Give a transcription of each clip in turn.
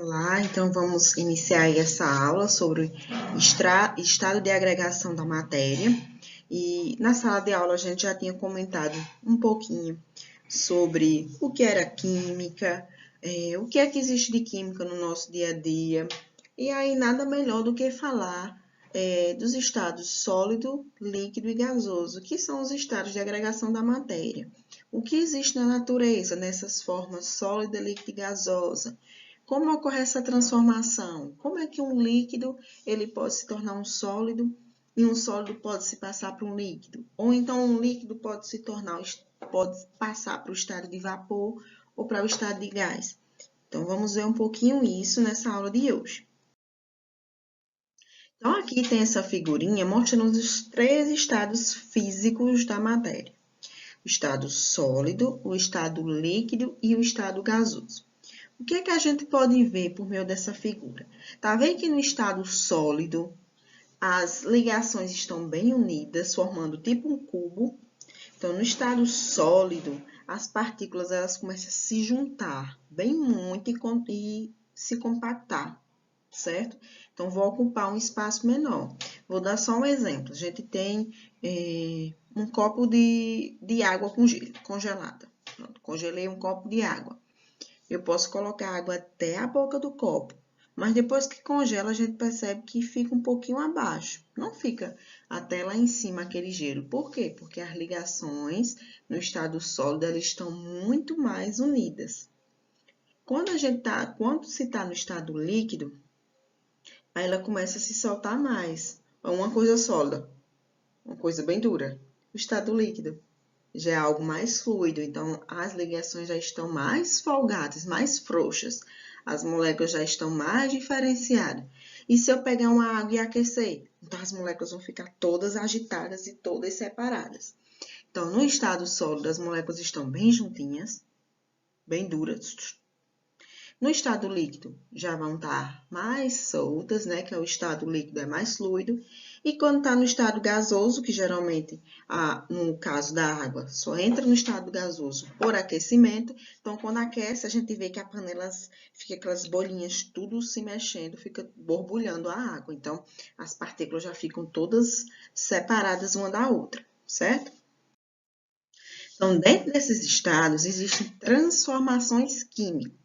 Olá, então vamos iniciar aí essa aula sobre estado de agregação da matéria. E na sala de aula a gente já tinha comentado um pouquinho sobre o que era química, o que é que existe de química no nosso dia a dia. E aí nada melhor do que falar dos estados sólido, líquido e gasoso, que são os estados de agregação da matéria. O que existe na natureza nessas formas sólida, líquida e gasosa? Como ocorre essa transformação? Como é que um líquido ele pode se tornar um sólido e um sólido pode se passar para um líquido? Ou então um líquido pode passar para o estado de vapor ou para o estado de gás? Então vamos ver um pouquinho isso nessa aula de hoje. Então aqui tem essa figurinha mostrando os três estados físicos da matéria: o estado sólido, o estado líquido e o estado gasoso. O que é que a gente pode ver por meio dessa figura? Tá vendo que no estado sólido as ligações estão bem unidas, formando tipo um cubo. Então, no estado sólido, as partículas elas começam a se juntar bem muito e se compactar, certo? Então, vou ocupar um espaço menor. Vou dar só um exemplo. A gente tem um copo de água com gelo, congelada. Pronto, congelei um copo de água. Eu posso colocar água até a boca do copo, mas depois que congela, a gente percebe que fica um pouquinho abaixo. Não fica até lá em cima aquele gelo. Por quê? Porque as ligações no estado sólido elas estão muito mais unidas. Quando se está no estado líquido, aí ela começa a se soltar mais. É uma coisa sólida, uma coisa bem dura. O estado líquido já é algo mais fluido, então as ligações já estão mais folgadas, mais frouxas, as moléculas já estão mais diferenciadas. E se eu pegar uma água e aquecer, então as moléculas vão ficar todas agitadas e todas separadas. Então, no estado sólido, as moléculas estão bem juntinhas, bem duras. No estado líquido, já vão estar mais soltas, né? Que é o estado líquido, é mais fluido. E quando está no estado gasoso, que geralmente, no caso da água, só entra no estado gasoso por aquecimento. Então, quando aquece, a gente vê que a panela fica aquelas bolinhas, tudo se mexendo, fica borbulhando a água. Então, as partículas já ficam todas separadas uma da outra, certo? Então, dentro desses estados, existem transformações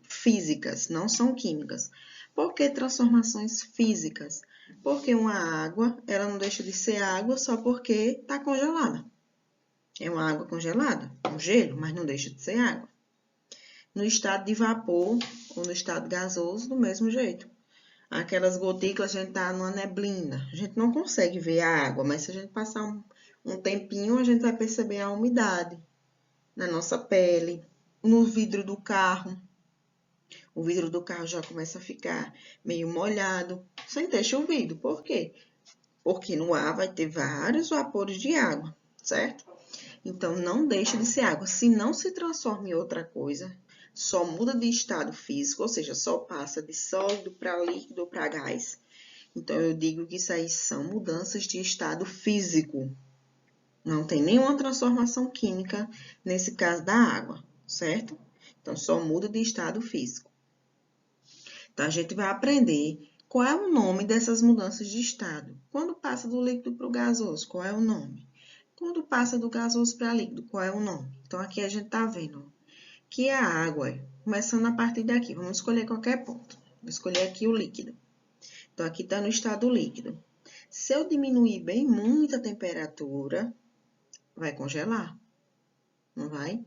físicas, não são químicas. Por que transformações físicas? Porque uma água, ela não deixa de ser água só porque está congelada. É uma água congelada, um gelo, mas não deixa de ser água. No estado de vapor ou no estado gasoso, do mesmo jeito. Aquelas gotículas, a gente está numa neblina. A gente não consegue ver a água, mas se a gente passar um tempinho, a gente vai perceber a umidade na nossa pele, no vidro do carro. O vidro do carro já começa a ficar meio molhado, sem ter chovido. Por quê? Porque no ar vai ter vários vapores de água, certo? Então, não deixa de ser água. Se não se transforma em outra coisa, só muda de estado físico, ou seja, só passa de sólido para líquido ou para gás. Então, eu digo que isso aí são mudanças de estado físico. Não tem nenhuma transformação química nesse caso da água, certo? Então, só muda de estado físico. Então, a gente vai aprender qual é o nome dessas mudanças de estado. Quando passa do líquido para o gasoso, qual é o nome? Quando passa do gasoso para líquido, qual é o nome? Então, aqui a gente está vendo que a água, começando a partir daqui, vamos escolher qualquer ponto. Vou escolher aqui o líquido. Então, aqui está no estado líquido. Se eu diminuir bem muito a temperatura, vai congelar, não vai?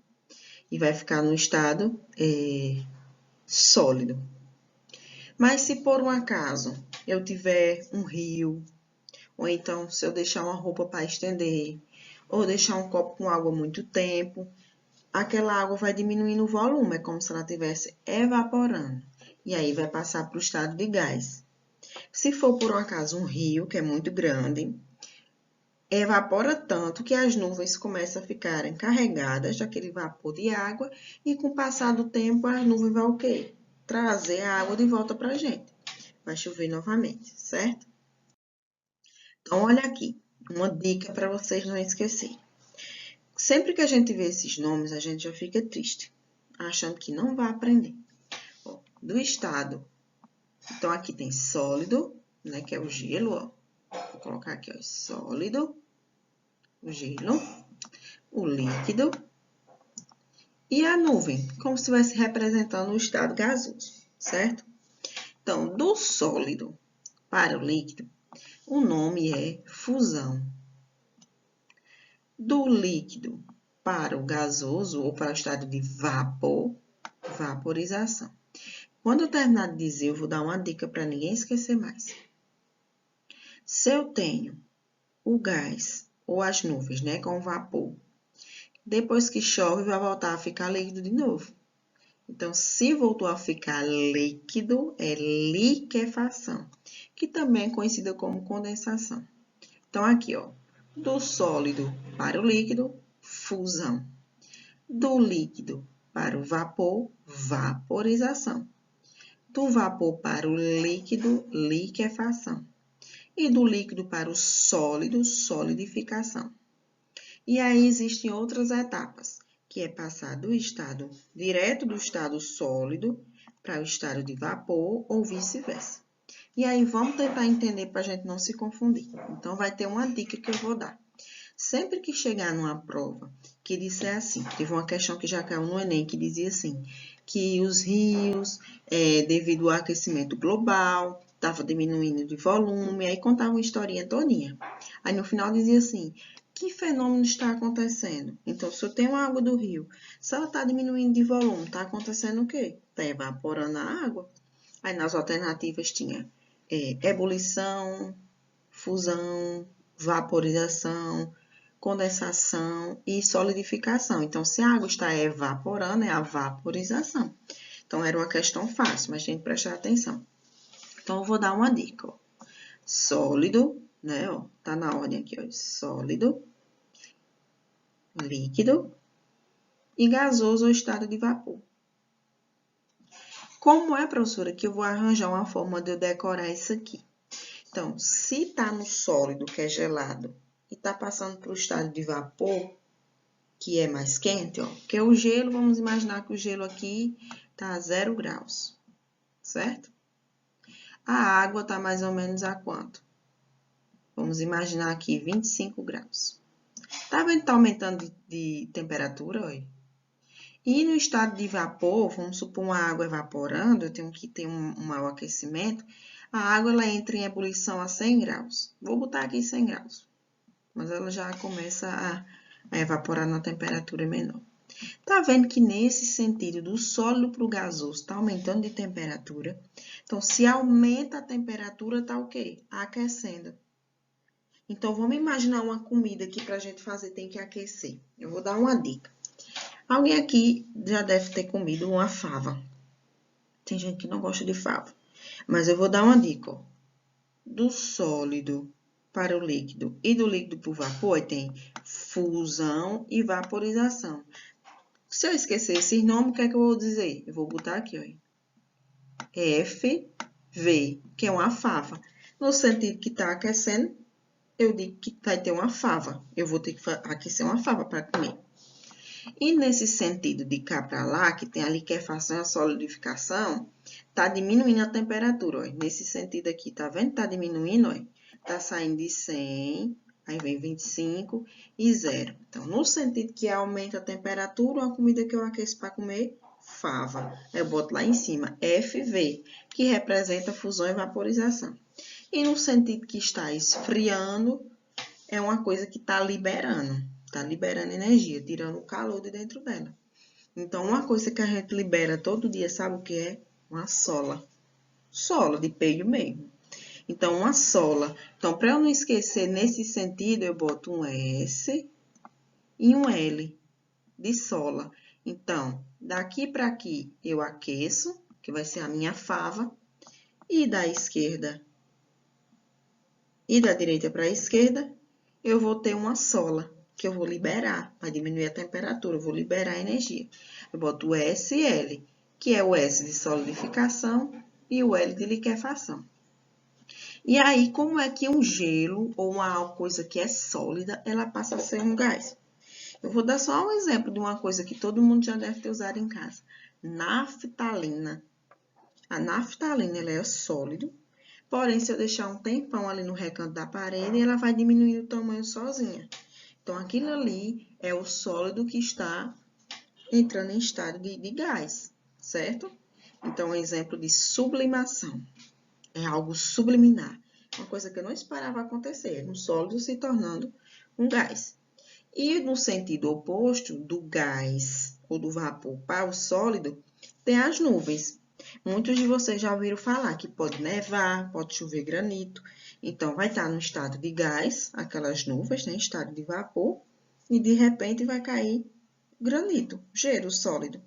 E vai ficar no estado sólido. Mas se por um acaso eu tiver um rio, ou então se eu deixar uma roupa para estender, ou deixar um copo com água muito tempo, aquela água vai diminuindo o volume, é como se ela estivesse evaporando. E aí vai passar para o estado de gás. Se for por um acaso um rio, que é muito grande, evapora tanto que as nuvens começam a ficarem carregadas daquele vapor de água e com o passar do tempo a nuvem vai o quê? Trazer a água de volta para a gente. Vai chover novamente, certo? Então, olha aqui, uma dica para vocês não esquecerem. Sempre que a gente vê esses nomes, a gente já fica triste, achando que não vai aprender. Do estado Então, aqui tem sólido, né, que é o gelo, ó. Vou colocar aqui, ó, sólido, o gelo, o líquido e a nuvem, como se estivesse representando o estado gasoso, certo? Então, do sólido para o líquido, o nome é fusão. Do líquido para o gasoso ou para o estado de vapor, vaporização. Quando eu terminar de dizer, eu vou dar uma dica para ninguém esquecer mais. Se eu tenho o gás ou as nuvens, né, com vapor, depois que chove, vai voltar a ficar líquido de novo. Então, se voltou a ficar líquido, é liquefação, que também é conhecida como condensação. Então, aqui, ó, do sólido para o líquido, fusão. Do líquido para o vapor, vaporização. Do vapor para o líquido, liquefação. E do líquido para o sólido, solidificação. E aí existem outras etapas, que é passar do estado direto do estado sólido para o estado de vapor ou vice-versa. E aí vamos tentar entender para a gente não se confundir. Então, vai ter uma dica que eu vou dar. Sempre que chegar numa prova que disser assim, teve uma questão que já caiu no Enem que dizia assim, que os rios, devido ao aquecimento global, estava diminuindo de volume, aí contava uma historinha todinha. Aí no final dizia assim, que fenômeno está acontecendo? Então, se eu tenho água do rio, se ela está diminuindo de volume, está acontecendo o quê? Está evaporando a água. Aí nas alternativas tinha ebulição, fusão, vaporização, condensação e solidificação. Então, se a água está evaporando, é a vaporização. Então, era uma questão fácil, mas tem que prestar atenção. Então, eu vou dar uma dica, ó. Sólido, né, ó, tá na ordem aqui, ó, sólido, líquido e gasoso ou estado de vapor. Como é, professora, que eu vou arranjar uma forma de eu decorar isso aqui? Então, se tá no sólido, que é gelado, e tá passando para o estado de vapor, que é mais quente, ó, que é o gelo, vamos imaginar que o gelo aqui tá a 0 graus, certo? A água tá mais ou menos a quanto? Vamos imaginar aqui 25 graus. Tá vendo que tá aumentando de temperatura, ó? E no estado de vapor, vamos supor uma água evaporando, eu tenho que ter um maior aquecimento, a água ela entra em ebulição a 100 graus. Vou botar aqui 100 graus, mas ela já começa a evaporar na temperatura menor. Tá vendo que nesse sentido, do sólido para o gasoso, está aumentando de temperatura. Então, se aumenta a temperatura, tá o quê? Aquecendo. Então, vamos imaginar uma comida que para a gente fazer tem que aquecer. Eu vou dar uma dica. Alguém aqui já deve ter comido uma fava. Tem gente que não gosta de fava. Mas eu vou dar uma dica, ó. Do sólido para o líquido e do líquido para o vapor, tem fusão e vaporização. Se eu esquecer esses nomes, o que é que eu vou dizer? Eu vou botar aqui, ó. FV, que é uma fava. No sentido que está aquecendo, eu digo que vai ter uma fava. Eu vou ter que aquecer uma fava para comer. E nesse sentido de cá para lá, que tem a liquefação e a solidificação, tá diminuindo a temperatura, ó. Nesse sentido aqui, tá vendo? Tá diminuindo, ó. Tá saindo de 100, aí vem 25 e 0. Então, no sentido que aumenta a temperatura, uma comida que eu aqueço para comer, fava. Eu boto lá em cima, FV, que representa fusão e vaporização. E no sentido que está esfriando, é uma coisa que está liberando energia, tirando o calor de dentro dela. Então, uma coisa que a gente libera todo dia, sabe o que é? Uma sola. Sola, de peido mesmo. Então, uma sola. Então, para eu não esquecer nesse sentido, eu boto um S e um L de sola. Então, daqui para aqui eu aqueço, que vai ser a minha fava, e da esquerda e da direita para a esquerda, eu vou ter uma sola, que eu vou liberar, para diminuir a temperatura, eu vou liberar a energia. Eu boto o SL, que é o S de solidificação e o L de liquefação. E aí, como é que um gelo ou uma coisa que é sólida, ela passa a ser um gás? Eu vou dar só um exemplo de uma coisa que todo mundo já deve ter usado em casa. Naftalina. A naftalina, ela é sólido, porém, se eu deixar um tempão ali no recanto da parede, ela vai diminuir o tamanho sozinha. Então, aquilo ali é o sólido que está entrando em estado de gás, certo? Então, um exemplo de sublimação. É algo subliminar. Uma coisa que eu não esperava acontecer, um sólido se tornando um gás. E no sentido oposto, do gás ou do vapor para o sólido, tem as nuvens. Muitos de vocês já ouviram falar que pode nevar, pode chover granito. Então, vai estar no estado de gás, aquelas nuvens, né, em estado de vapor, e de repente vai cair granito, gelo sólido.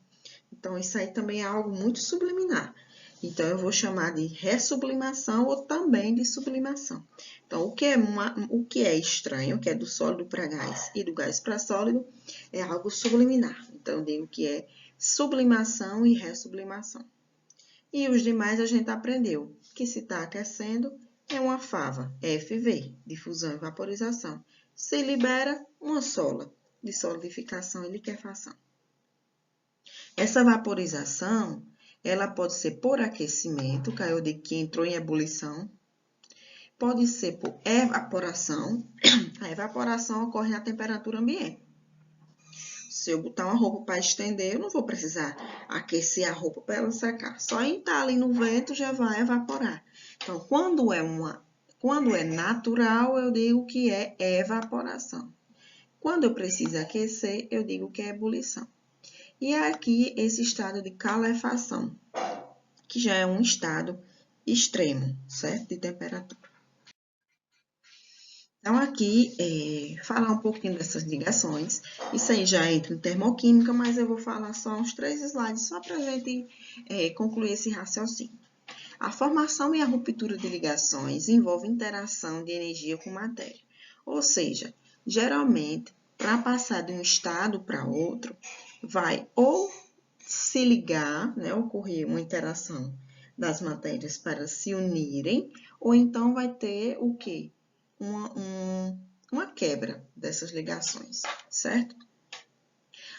Então, isso aí também é algo muito subliminar. Então, eu vou chamar de ressublimação ou também de sublimação. Então, o que é estranho, que é do sólido para gás e do gás para sólido, é algo subliminar. Então, eu digo que é sublimação e ressublimação. E os demais a gente aprendeu que se está aquecendo é uma fava, FV, de fusão e vaporização. Se libera uma sola, de solidificação e liquefação. Essa vaporização, ela pode ser por aquecimento, que eu digo que entrou em ebulição. Pode ser por evaporação. A evaporação ocorre na temperatura ambiente. Se eu botar uma roupa para estender, eu não vou precisar aquecer a roupa para ela secar. Só em estar ali no vento já vai evaporar. Então, quando é natural, eu digo que é evaporação. Quando eu preciso aquecer, eu digo que é ebulição. E aqui esse estado de calefação, que já é um estado extremo, certo? De temperatura. Então, aqui, falar um pouquinho dessas ligações. Isso aí já entra em termoquímica, mas eu vou falar só uns 3 slides, só para a gente concluir esse raciocínio. A formação e a ruptura de ligações envolve interação de energia com matéria. Ou seja, geralmente, para passar de um estado para outro, vai ou se ligar, né, ocorrer uma interação das matérias para se unirem, ou então vai ter o quê? Uma quebra dessas ligações, certo?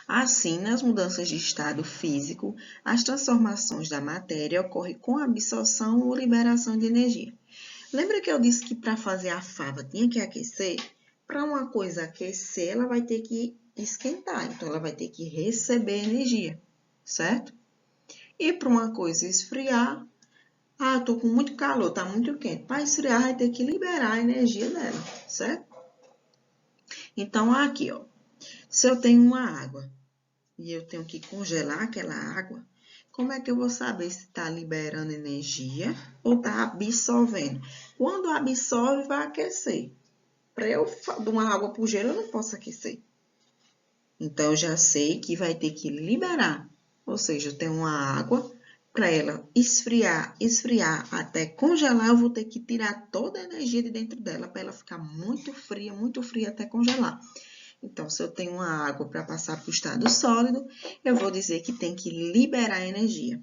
Assim, nas mudanças de estado físico, as transformações da matéria ocorrem com absorção ou liberação de energia. Lembra que eu disse que para fazer a fava tinha que aquecer? Para uma coisa aquecer, ela vai ter que esquentar, então ela vai ter que receber energia, certo? E para uma coisa esfriar, eu tô com muito calor, tá muito quente. Para esfriar, vai ter que liberar a energia dela, certo? Então, aqui, ó, se eu tenho uma água e eu tenho que congelar aquela água, como é que eu vou saber se está liberando energia ou está absorvendo? Quando absorve, vai aquecer. Para eu de uma água para o gelo, eu não posso aquecer. Então, eu já sei que vai ter que liberar. Ou seja, eu tenho uma água, para ela esfriar até congelar, eu vou ter que tirar toda a energia de dentro dela para ela ficar muito fria até congelar. Então, se eu tenho uma água para passar para o estado sólido, eu vou dizer que tem que liberar energia.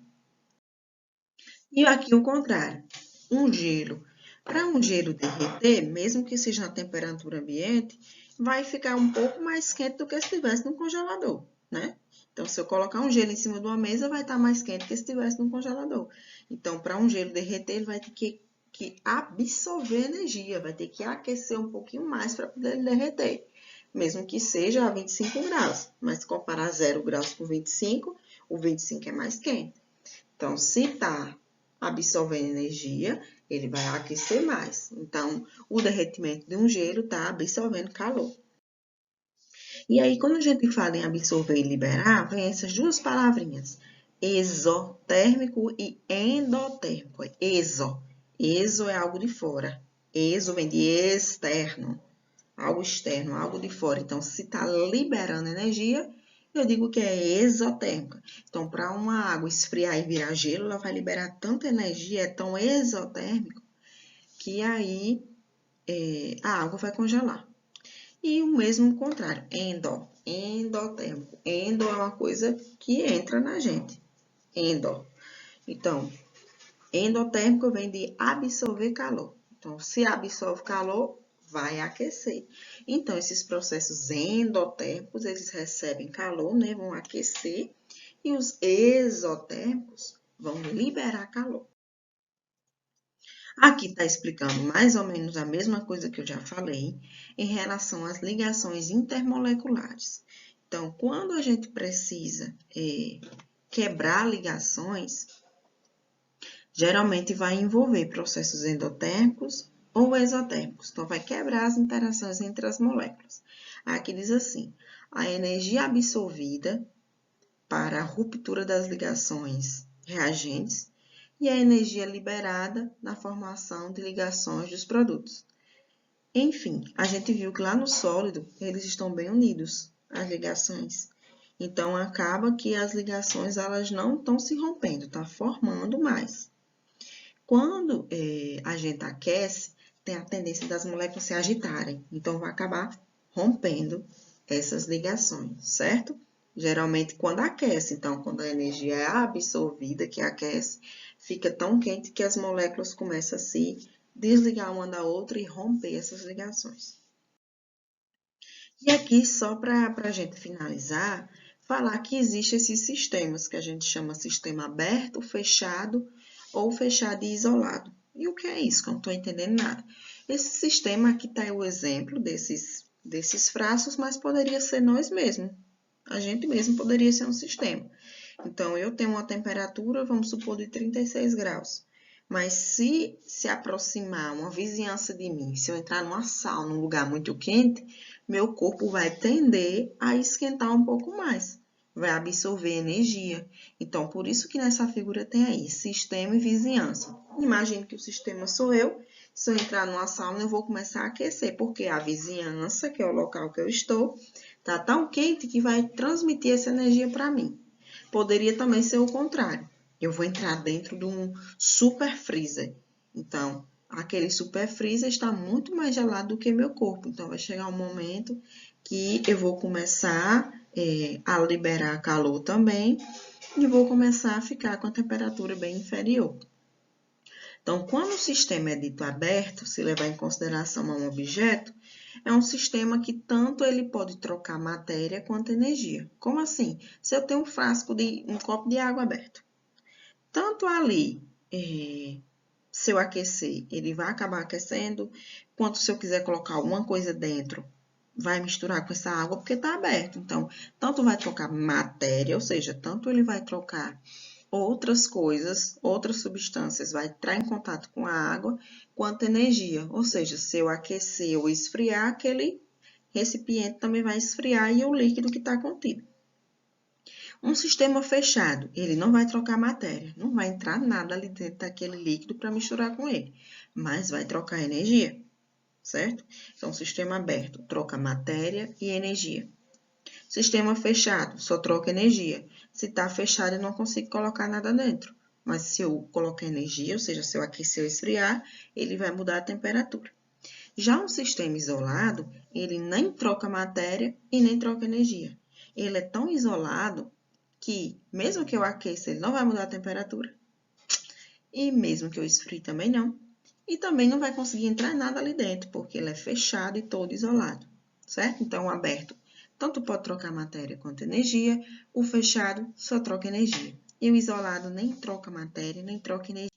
E aqui o contrário, um gelo. Para um gelo derreter, mesmo que seja na temperatura ambiente, vai ficar um pouco mais quente do que se estivesse no congelador, né? Então, se eu colocar um gelo em cima de uma mesa, vai estar mais quente que se estivesse no congelador. Então, para um gelo derreter, ele vai ter que absorver energia, vai ter que aquecer um pouquinho mais para poder derreter. Mesmo que seja a 25 graus, mas se comparar 0 graus com 25, o 25 é mais quente. Então, se está absorvendo energia, ele vai aquecer mais. Então, o derretimento de um gelo está absorvendo calor. E aí, quando a gente fala em absorver e liberar, vem essas duas palavrinhas, exotérmico e endotérmico. Exo é algo de fora. Exo vem de externo, algo externo, algo de fora. Então, se está liberando energia, eu digo que é exotérmica. Então, para uma água esfriar e virar gelo, ela vai liberar tanta energia, é tão exotérmico, que aí a água vai congelar. E o mesmo contrário, endotérmico. Endo é uma coisa que entra na gente. Endo. Então, endotérmico vem de absorver calor. Então, se absorve calor, vai aquecer. Então, esses processos eles recebem calor, né? Vão aquecer. E os exotérmicos vão liberar calor. Aqui está explicando mais ou menos a mesma coisa que eu já falei em relação às ligações intermoleculares. Então, quando a gente precisa quebrar ligações, geralmente vai envolver processos endotérmicos ou exotérmicos. Então, vai quebrar as interações entre as moléculas. Aqui diz assim, a energia absorvida para a ruptura das ligações reagentes e a energia liberada na formação de ligações dos produtos. Enfim, a gente viu que lá no sólido, eles estão bem unidos, as ligações. Então, acaba que as ligações elas não estão se rompendo, está formando mais. Quando a gente aquece, tem a tendência das moléculas se agitarem. Então, vai acabar rompendo essas ligações, certo? Geralmente, quando aquece, então, quando a energia é absorvida, que aquece, fica tão quente que as moléculas começam a se desligar uma da outra e romper essas ligações. E aqui, só para a gente finalizar, falar que existem esses sistemas que a gente chama sistema aberto, fechado ou fechado e isolado. E o que é isso? Que eu não estou entendendo nada. Esse sistema aqui está o exemplo desses frascos, mas poderia ser nós mesmos. A gente mesmo poderia ser um sistema. Então, eu tenho uma temperatura, vamos supor, de 36 graus. Mas se aproximar uma vizinhança de mim, se eu entrar numa sala, num lugar muito quente, meu corpo vai tender a esquentar um pouco mais. Vai absorver energia. Então, por isso que nessa figura tem aí, sistema e vizinhança. Imagine que o sistema sou eu. Se eu entrar numa sauna, eu vou começar a aquecer, porque a vizinhança, que é o local que eu estou, está tão quente que vai transmitir essa energia para mim. Poderia também ser o contrário. Eu vou entrar dentro de um super freezer. Então, aquele super freezer está muito mais gelado do que meu corpo. Então, vai chegar um momento que eu vou começar a liberar calor também e vou começar a ficar com a temperatura bem inferior. Então, quando o sistema é dito aberto, se levar em consideração a um objeto, é um sistema que tanto ele pode trocar matéria quanto energia. Como assim? Se eu tenho um copo de água aberto, tanto ali, se eu aquecer, ele vai acabar aquecendo, quanto se eu quiser colocar alguma coisa dentro, vai misturar com essa água porque está aberto. Então, tanto vai trocar matéria, ou seja, tanto ele vai trocar outras coisas, outras substâncias, vai entrar em contato com a água, quanto energia. Ou seja, se eu aquecer ou esfriar, aquele recipiente também vai esfriar e o líquido que está contido. Um sistema fechado, ele não vai trocar matéria, não vai entrar nada ali dentro daquele líquido para misturar com ele, mas vai trocar energia, certo? Então, sistema aberto troca matéria e energia. Sistema fechado, só troca energia. Se está fechado, eu não consigo colocar nada dentro. Mas se eu colocar energia, ou seja, se eu aquecer ou esfriar, ele vai mudar a temperatura. Já um sistema isolado, ele nem troca matéria e nem troca energia. Ele é tão isolado que, mesmo que eu aqueça, ele não vai mudar a temperatura. E mesmo que eu esfrie, também não. E também não vai conseguir entrar nada ali dentro, porque ele é fechado e todo isolado, certo? Então, o aberto tanto pode trocar matéria quanto energia, o fechado só troca energia. E o isolado nem troca matéria, nem troca energia.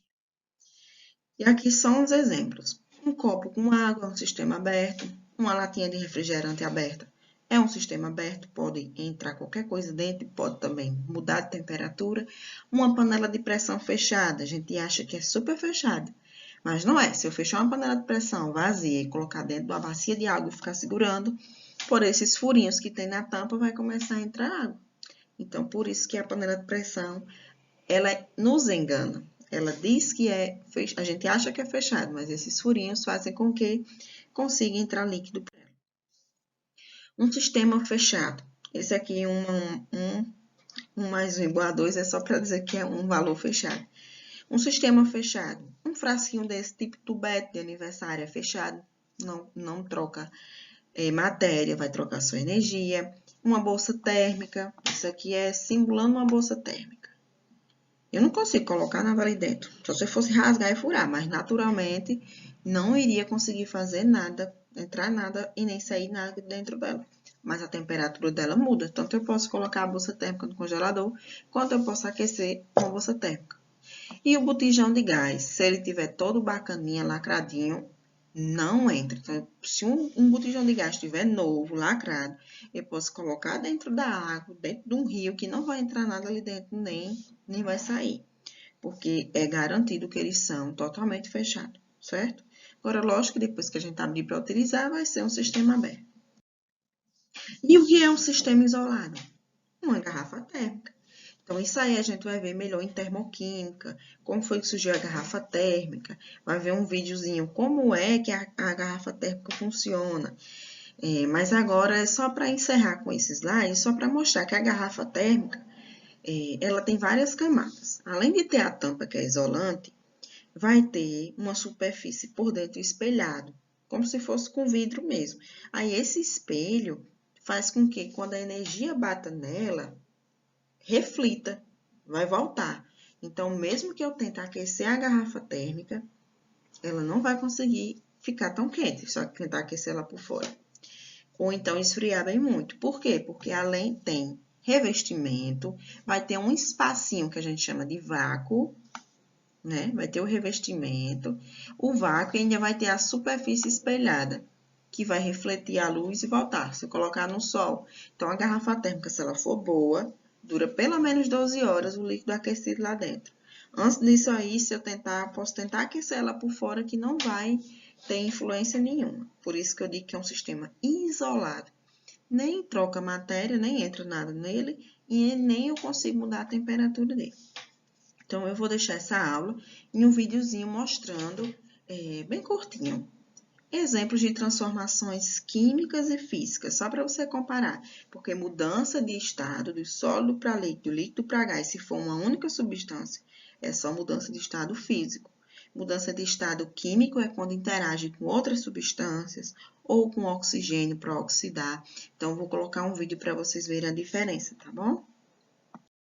E aqui são os exemplos. Um copo com água é um sistema aberto, uma latinha de refrigerante aberta é um sistema aberto, pode entrar qualquer coisa dentro, pode também mudar de temperatura. Uma panela de pressão fechada, a gente acha que é super fechada, mas não é. Se eu fechar uma panela de pressão vazia e colocar dentro de uma bacia de água e ficar segurando, por esses furinhos que tem na tampa, vai começar a entrar água. Então, por isso que a panela de pressão, ela nos engana. Ela diz que a gente acha que é fechado, mas esses furinhos fazem com que consiga entrar líquido por ela. Um sistema fechado. Esse aqui, um mais um igual a 2, é só para dizer que é um valor fechado. Um sistema fechado. Um frasquinho desse tipo tubete de aniversário é fechado, não troca matéria, vai trocar sua energia. Uma bolsa térmica, isso aqui é simulando uma bolsa térmica. Eu não consigo colocar nada ali dentro, só se eu fosse rasgar e furar, mas naturalmente não iria conseguir fazer nada, entrar nada e nem sair nada dentro dela. Mas a temperatura dela muda, tanto eu posso colocar a bolsa térmica no congelador, quanto eu posso aquecer uma bolsa térmica. E o botijão de gás, se ele tiver todo bacaninha, lacradinho, não entra. Então, se um botijão de gás estiver novo, lacrado, eu posso colocar dentro da água, dentro de um rio, que não vai entrar nada ali dentro, nem vai sair. Porque é garantido que eles são totalmente fechados, certo? Agora, lógico que depois que a gente abrir para utilizar, vai ser um sistema aberto. E o que é um sistema isolado? Uma garrafa térmica. Então, isso aí a gente vai ver melhor em termoquímica, como foi que surgiu a garrafa térmica, vai ver um videozinho como é que a garrafa térmica funciona. Mas agora é só para encerrar com esse slide, só para mostrar que a garrafa térmica, ela tem várias camadas. Além de ter a tampa que é isolante, vai ter uma superfície por dentro espelhado, como se fosse com vidro mesmo. Aí esse espelho faz com que quando a energia bata nela, reflita, vai voltar. Então, mesmo que eu tente aquecer a garrafa térmica, ela não vai conseguir ficar tão quente, só que tentar aquecer ela por fora. Ou então esfriar bem muito. Por quê? Porque além tem revestimento, vai ter um espacinho que a gente chama de vácuo, né? Vai ter o revestimento, o vácuo e ainda vai ter a superfície espelhada, que vai refletir a luz e voltar. Se eu colocar no sol. Então, a garrafa térmica, se ela for boa, dura pelo menos 12 horas o líquido aquecido lá dentro. Antes disso aí, se eu tentar, posso tentar aquecer ela por fora, que não vai ter influência nenhuma. Por isso que eu digo que é um sistema isolado. Nem troca matéria, nem entra nada nele, e nem eu consigo mudar a temperatura dele. Então, eu vou deixar essa aula em um videozinho mostrando, bem curtinho, exemplos de transformações químicas e físicas, só para você comparar. Porque mudança de estado, do sólido para líquido, do líquido para gás, se for uma única substância, é só mudança de estado físico. Mudança de estado químico é quando interage com outras substâncias ou com oxigênio para oxidar. Então, vou colocar um vídeo para vocês verem a diferença, tá bom?